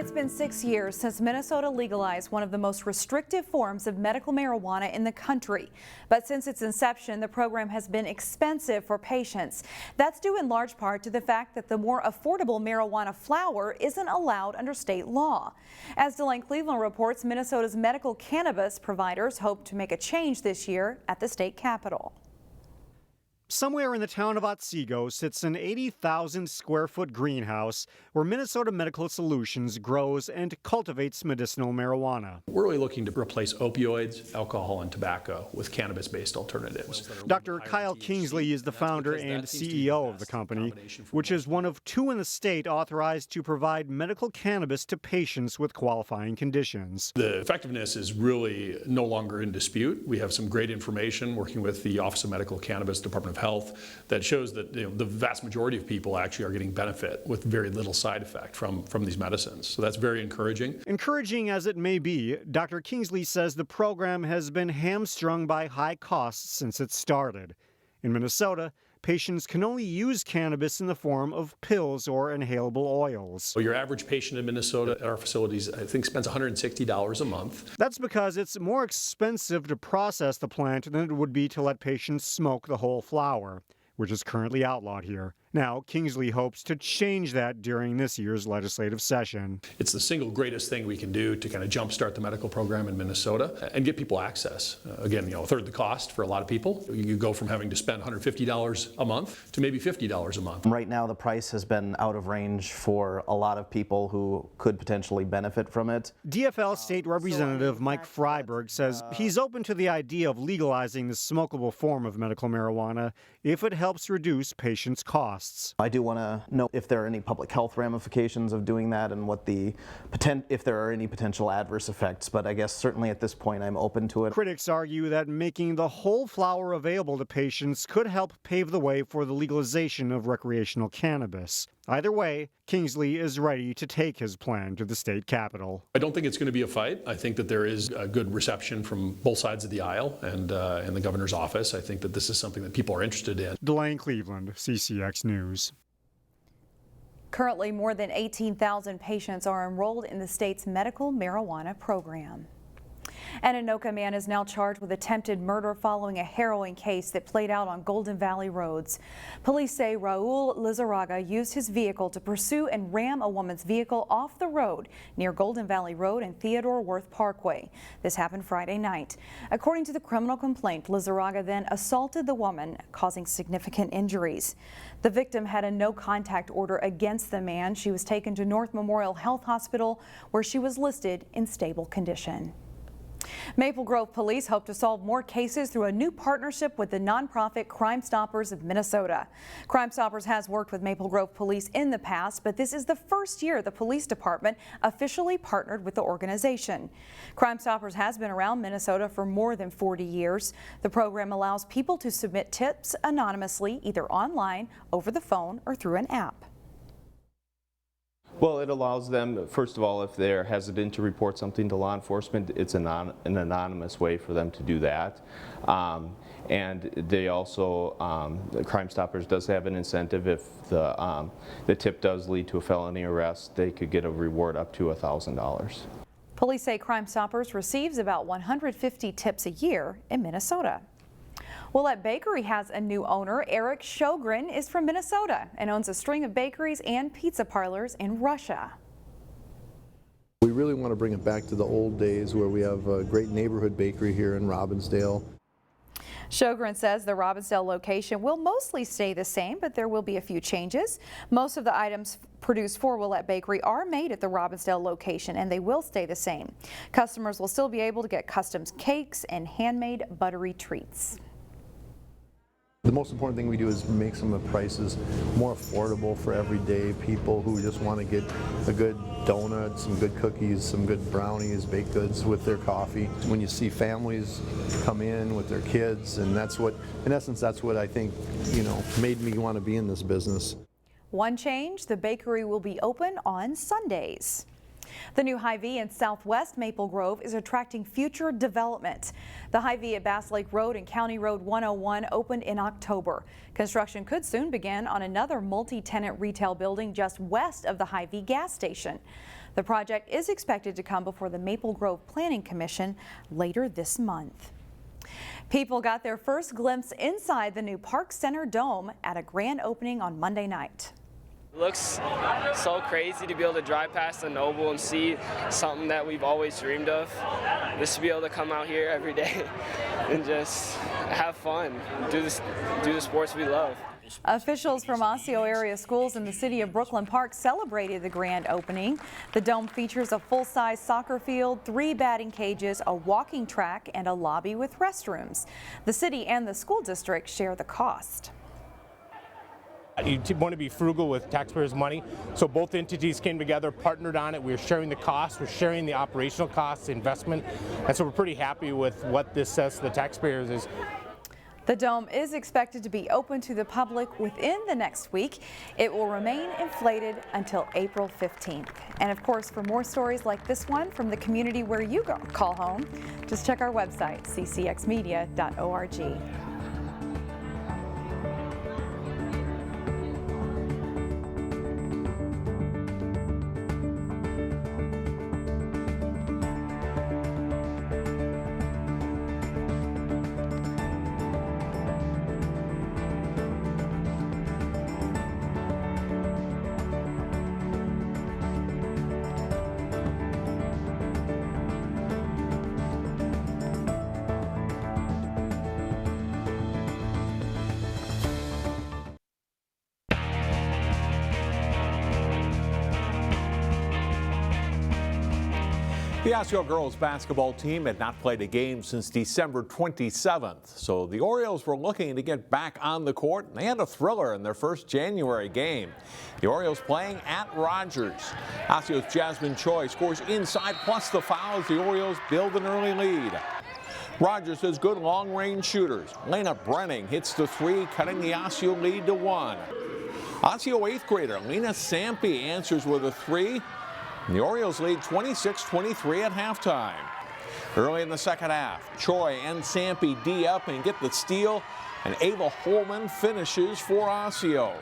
It's been 6 years since Minnesota legalized one of the most restrictive forms of medical marijuana in the country. But since its inception, the program has been expensive for patients. That's due in large part to the fact that the more affordable marijuana flower isn't allowed under state law. As Delane Cleveland reports, Minnesota's medical cannabis providers hope to make a change this year at the state capitol. Somewhere in the town of Osseo sits an 80,000 square foot greenhouse where Minnesota Medical Solutions grows and cultivates medicinal marijuana. We're really looking to replace opioids, alcohol, and tobacco with cannabis-based alternatives. Dr. Kyle Kingsley is the founder and CEO of the company, which is one of two in the state authorized to provide medical cannabis to patients with qualifying conditions. The effectiveness is really no longer in dispute. We have some great information working with the Office of Medical Cannabis, Department of Health, that shows that the vast majority of people actually are getting benefit with very little side effect from these medicines. So that's very encouraging. Encouraging as it may be, Dr. Kingsley says the program has been hamstrung by high costs since it started. In Minnesota, patients can only use cannabis in the form of pills or inhalable oils. So your average patient in Minnesota at our facilities, I think, spends $160 a month. That's because it's more expensive to process the plant than it would be to let patients smoke the whole flower, which is currently outlawed here. Now, Kingsley hopes to change that during this year's legislative session. It's the single greatest thing we can do to kind of jumpstart the medical program in Minnesota and get people access. Again, a third the cost for a lot of people. You go from having to spend $150 a month to maybe $50 a month. Right now, the price has been out of range for a lot of people who could potentially benefit from it. DFL State Representative Mike Freiberg says he's open to the idea of legalizing the smokable form of medical marijuana if it helps reduce patients' costs. I do want to know if there are any public health ramifications of doing that and if there are any potential adverse effects, but I guess certainly at this point I'm open to it. Critics argue that making the whole flower available to patients could help pave the way for the legalization of recreational cannabis. Either way, Kingsley is ready to take his plan to the state capitol. I don't think it's going to be a fight. I think that there is a good reception from both sides of the aisle and the governor's office. I think that this is something that people are interested in. Delane Cleveland, CCX News. Currently, more than 18,000 patients are enrolled in the state's medical marijuana program. An Anoka man is now charged with attempted murder following a harrowing case that played out on Golden Valley roads. Police say Raul Lizarraga used his vehicle to pursue and ram a woman's vehicle off the road near Golden Valley Road and Theodore Worth Parkway. This happened Friday night. According to the criminal complaint, Lizarraga then assaulted the woman, causing significant injuries. The victim had a no-contact order against the man. She was taken to North Memorial Health Hospital, where she was listed in stable condition. Maple Grove Police hope to solve more cases through a new partnership with the nonprofit Crime Stoppers of Minnesota. Crime Stoppers has worked with Maple Grove Police in the past, but this is the first year the police department officially partnered with the organization. Crime Stoppers has been around Minnesota for more than 40 years. The program allows people to submit tips anonymously, either online, over the phone, or through an app. Well, it allows them, first of all, if they're hesitant to report something to law enforcement, it's an anonymous way for them to do that. And they also, Crime Stoppers does have an incentive. If the tip does lead to a felony arrest, they could get a reward up to $1,000. Police say Crime Stoppers receives about 150 tips a year in Minnesota. Wuollet Bakery has a new owner. Eric Sjogren is from Minnesota and owns a string of bakeries and pizza parlors in Russia. We really want to bring it back to the old days where we have a great neighborhood bakery here in Robbinsdale. Sjogren says the Robbinsdale location will mostly stay the same, but there will be a few changes. Most of the items produced for Wuollet Bakery are made at the Robbinsdale location, and they will stay the same. Customers will still be able to get custom cakes and handmade buttery treats. The most important thing we do is make some of the prices more affordable for everyday people who just want to get a good donut, some good cookies, some good brownies, baked goods with their coffee. When you see families come in with their kids, and that's what, in essence, that's what I think, made me want to be in this business. One change, the bakery will be open on Sundays. The new Hy-Vee in Southwest Maple Grove is attracting future development. The Hy-Vee at Bass Lake Road and County Road 101 opened in October. Construction could soon begin on another multi-tenant retail building just west of the Hy-Vee gas station. The project is expected to come before the Maple Grove Planning Commission later this month. People got their first glimpse inside the new Park Center Dome at a grand opening on Monday night. It looks so crazy to be able to drive past the Noble and see something that we've always dreamed of. Just to be able to come out here every day and just have fun, do the sports we love. Officials from Osseo area schools in the city of Brooklyn Park celebrated the grand opening. The dome features a full-size soccer field, 3 batting cages, a walking track, and a lobby with restrooms. The city and the school district share the cost. You want to be frugal with taxpayers' money, so both entities came together, partnered on it. We're sharing the costs, we're sharing the operational costs, the investment, and so we're pretty happy with what this says to the taxpayers is. The dome is expected to be open to the public within the next week. It will remain inflated until April 15th. And of course, for more stories like this one from the community where you call home, just check our website, ccxmedia.org. The Osseo girls basketball team had not played a game since December 27th, so the Orioles were looking to get back on the court, and they had a thriller in their first January game. The Orioles playing at Rogers. Osseo's Jasmine Choi scores inside plus the foul as the Orioles build an early lead. Rogers has good long-range shooters. Lena Brenning hits the 3, cutting the Osseo lead to 1. Osseo 8th grader Lena Sampe answers with a 3. And the Orioles lead 26-23 at halftime. Early in the second half, Choi and Sampe D up and get the steal, and Ava Holman finishes for Osseo.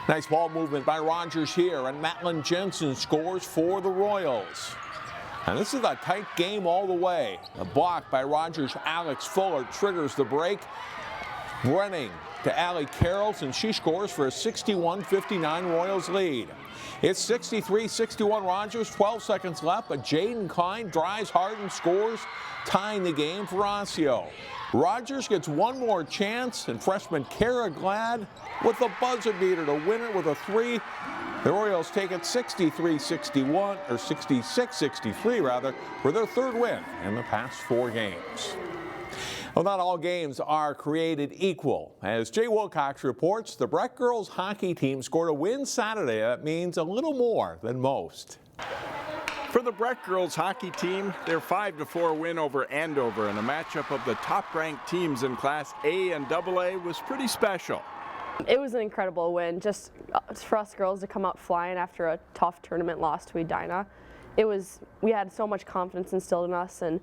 Nice ball movement by Rogers here, and Madeline Jensen scores for the Royals. And this is a tight game all the way. A block by Rogers' Alex Fuller triggers the break. Brenning to Allie Carrolls, and she scores for a 61-59 Royals lead. It's 63-61 Rogers, 12 seconds left, but Jaden Klein drives hard and scores, tying the game for Osseo. Rogers gets one more chance, and freshman Kara Glad with the buzzer beater to win it with a 3. The Orioles take it 63-61, or 66-63 rather, for their 3rd win in the past 4 games. Well, not all games are created equal. As Jay Wilcox reports, the Breck girls hockey team scored a win Saturday that means a little more than most. For the Breck girls hockey team, their 5-4 win over Andover in a matchup of the top-ranked teams in Class A and AA was pretty special. It was an incredible win, just for us girls to come out flying after a tough tournament loss to Edina. We had so much confidence instilled in us, and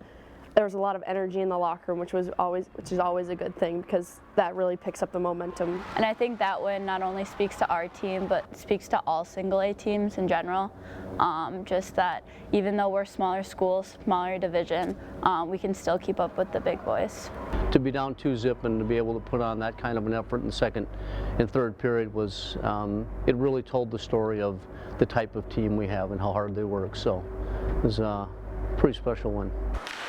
there was a lot of energy in the locker room, which is always a good thing, because that really picks up the momentum. And I think that win not only speaks to our team, but speaks to all single A teams in general. Just that even though we're smaller schools, smaller division, we can still keep up with the big boys. To be down 2-0 and to be able to put on that kind of an effort in the second and third period was, it really told the story of the type of team we have and how hard they work. So it was a pretty special one.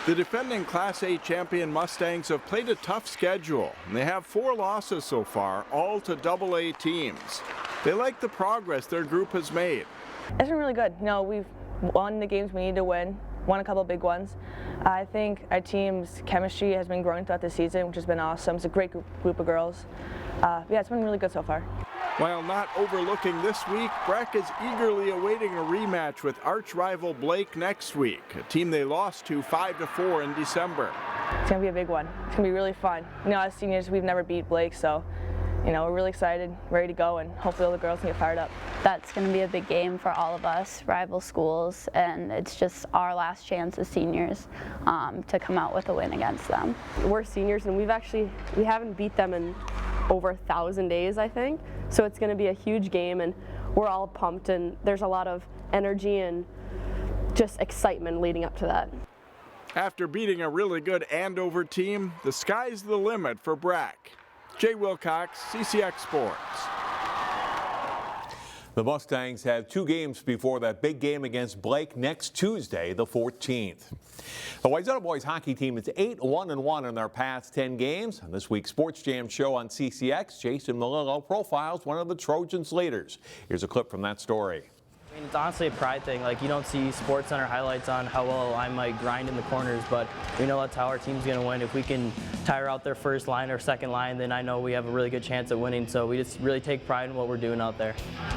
The defending Class A champion Mustangs have played a tough schedule, and they have 4 losses so far, all to AA teams. They like the progress their group has made. It's been really good. You know, we've won the games we need to win, won a couple of big ones. I think our team's chemistry has been growing throughout the season, which has been awesome. It's a great group of girls. Yeah, it's been really good so far. While not overlooking this week, Breck is eagerly awaiting a rematch with arch-rival Blake next week, a team they lost to 5-4 in December. It's going to be a big one. It's going to be really fun. You know, as seniors, we've never beat Blake, so, you know, we're really excited, ready to go, and hopefully all the girls can get fired up. That's going to be a big game for all of us, rival schools, and it's just our last chance as seniors to come out with a win against them. We're seniors, and we haven't beat them in over 1,000 days, I think. So it's going to be a huge game, and we're all pumped, and there's a lot of energy and just excitement leading up to that. After beating a really good Andover team, the sky's the limit for Breck. Jay Wilcox, CCX Sports. The Mustangs have 2 games before that big game against Blake next Tuesday, the 14th. The Wayzata boys hockey team is 8-1-1 in their past 10 games. On this week's Sports Jam show on CCX, Jason Malillo profiles one of the Trojans' leaders. Here's a clip from that story. I mean, it's honestly a pride thing. Like, you don't see Sports Center highlights on how well I might grind in the corners, but we know that's how our team's going to win. If we can tire out their first line or second line, then I know we have a really good chance at winning. So we just really take pride in what we're doing out there.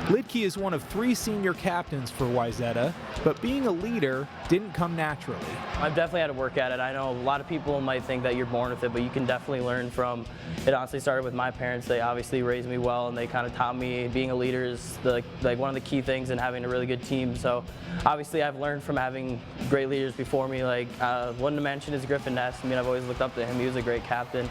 Lidke is one of 3 senior captains for Wayzata, but being a leader didn't come naturally. I've definitely had to work at it. I know a lot of people might think that you're born with it, but you can definitely learn from it. Honestly started with my parents. They obviously raised me well, and they kind of taught me being a leader is like one of the key things in having a really good team. So obviously I've learned from having great leaders before me. Like one to mention is Griffin Ness. I mean, I've always looked up to him. He was a great captain.